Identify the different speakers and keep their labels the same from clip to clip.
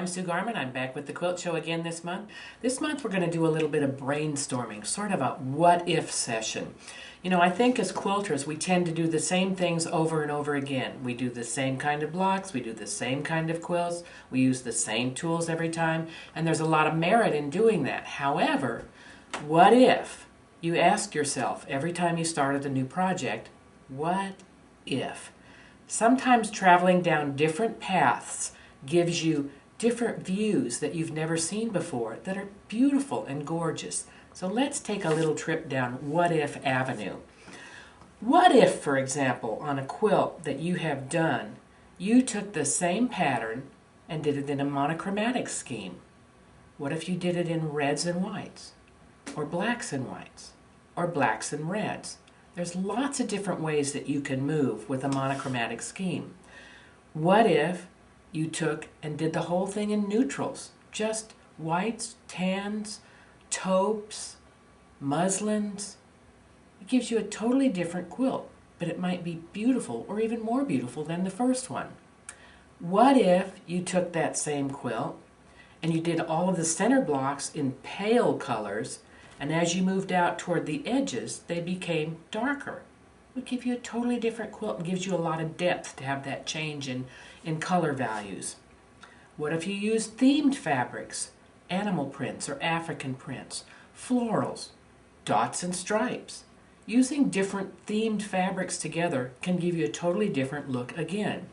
Speaker 1: I'm Sue Garman. I'm back with the Quilt Show again this month. This month we're going to do a little bit of brainstorming, sort of a what-if session. You know, I think as quilters we tend to do the same things over and over again. We do the same kind of blocks, we do the same kind of quilts, we use the same tools every time, and there's a lot of merit in doing that. However, what if you ask yourself every time you started a new project, what if? Sometimes traveling down different paths gives you different views that you've never seen before that are beautiful and gorgeous. So let's take a little trip down What If Avenue. What if, for example, on a quilt that you have done, you took the same pattern and did it in a monochromatic scheme? What if you did it in reds and whites, or blacks and whites, or blacks and reds? There's lots of different ways that you can move with a monochromatic scheme. What if you took and did the whole thing in neutrals? Just whites, tans, taupes, muslins. It gives you a totally different quilt, but it might be beautiful or even more beautiful than the first one. What if you took that same quilt and you did all of the center blocks in pale colors, and as you moved out toward the edges, they became darker? It would give you a totally different quilt and gives you a lot of depth to have that change in color values. What if you used themed fabrics, animal prints or African prints, florals, dots and stripes? Using different themed fabrics together can give you a totally different look again.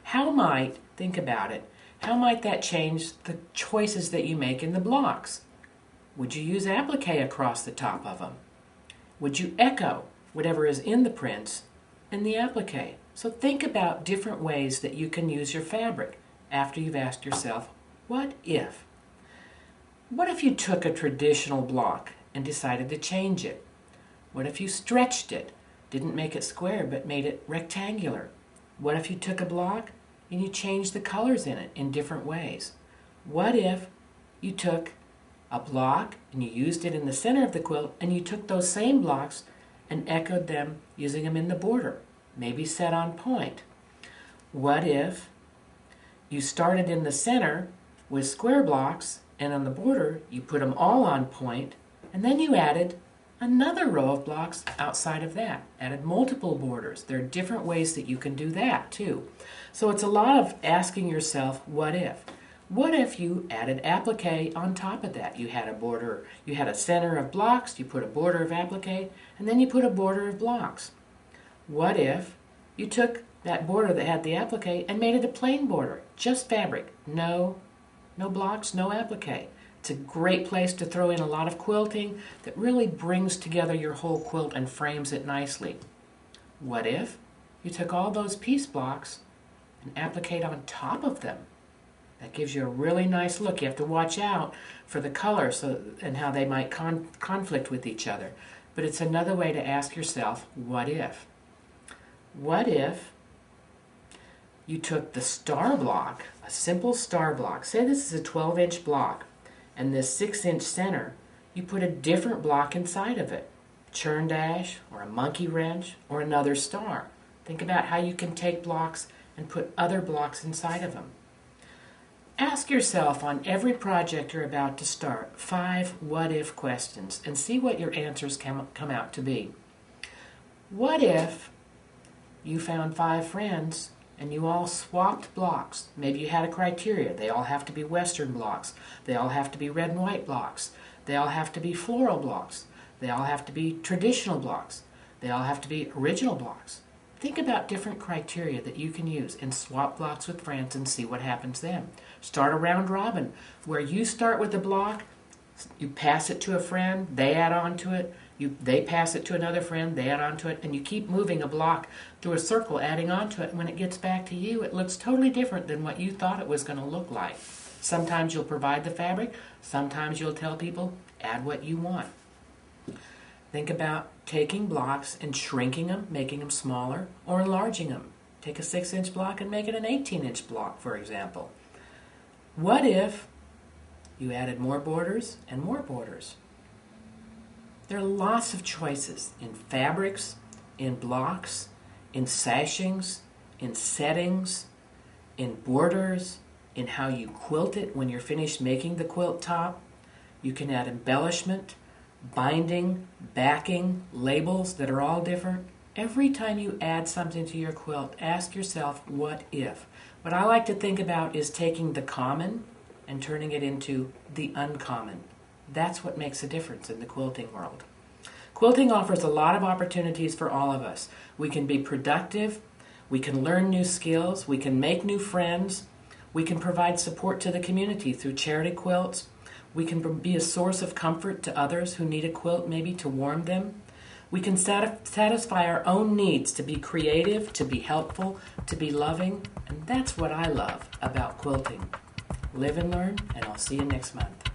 Speaker 1: Think about it, how might that change the choices that you make in the blocks? Would you use applique across the top of them? Would you echo whatever is in the prints in the applique? So think about different ways that you can use your fabric after you've asked yourself, what if? What if you took a traditional block and decided to change it? What if you stretched it, didn't make it square but made it rectangular? What if you took a block and you changed the colors in it in different ways? What if you took a block and you used it in the center of the quilt and you took those same blocks and echoed them using them in the border, maybe set on point? What if you started in the center with square blocks and on the border you put them all on point, and then you added another row of blocks outside of that, added multiple borders? There are different ways that you can do that too. So it's a lot of asking yourself, what if? What if you added applique on top of that? You had a border, you had a center of blocks, you put a border of applique, and then you put a border of blocks. What if you took that border that had the applique and made it a plain border, just fabric, no blocks, no applique? It's a great place to throw in a lot of quilting that really brings together your whole quilt and frames it nicely. What if you took all those piece blocks and appliqued on top of them? That gives you a really nice look. You have to watch out for the colors and how they might conflict with each other. But it's another way to ask yourself, what if? What if you took the star block, a simple star block, say this is a 12-inch block, and this 6-inch center, you put a different block inside of it, churn dash or a monkey wrench or another star. Think about how you can take blocks and put other blocks inside of them. Ask yourself on every project you're about to start 5 what-if questions and see what your answers come out to be. What if you found 5 friends and you all swapped blocks? Maybe you had a criteria. They all have to be Western blocks. They all have to be red and white blocks. They all have to be floral blocks. They all have to be traditional blocks. They all have to be original blocks. Think about different criteria that you can use and swap blocks with friends and see what happens then. Start a round robin where you start with a block, you pass it to a friend, they add on to it, they pass it to another friend, they add on to it, and you keep moving a block through a circle, adding on to it. And when it gets back to you, it looks totally different than what you thought it was going to look like. Sometimes you'll provide the fabric, sometimes you'll tell people, add what you want. Think about taking blocks and shrinking them, making them smaller, or enlarging them. Take a 6-inch block and make it an 18-inch block, for example. What if you added more borders and more borders? There are lots of choices in fabrics, in blocks, in sashings, in settings, in borders, in how you quilt it when you're finished making the quilt top. You can add embellishment, binding, backing, labels that are all different. Every time you add something to your quilt, ask yourself, what if? What I like to think about is taking the common and turning it into the uncommon. That's what makes a difference in the quilting world. Quilting offers a lot of opportunities for all of us. We can be productive, we can learn new skills, we can make new friends, we can provide support to the community through charity quilts, we can be a source of comfort to others who need a quilt maybe to warm them. We can satisfy our own needs to be creative, to be helpful, to be loving, and that's what I love about quilting. Live and learn, and I'll see you next month.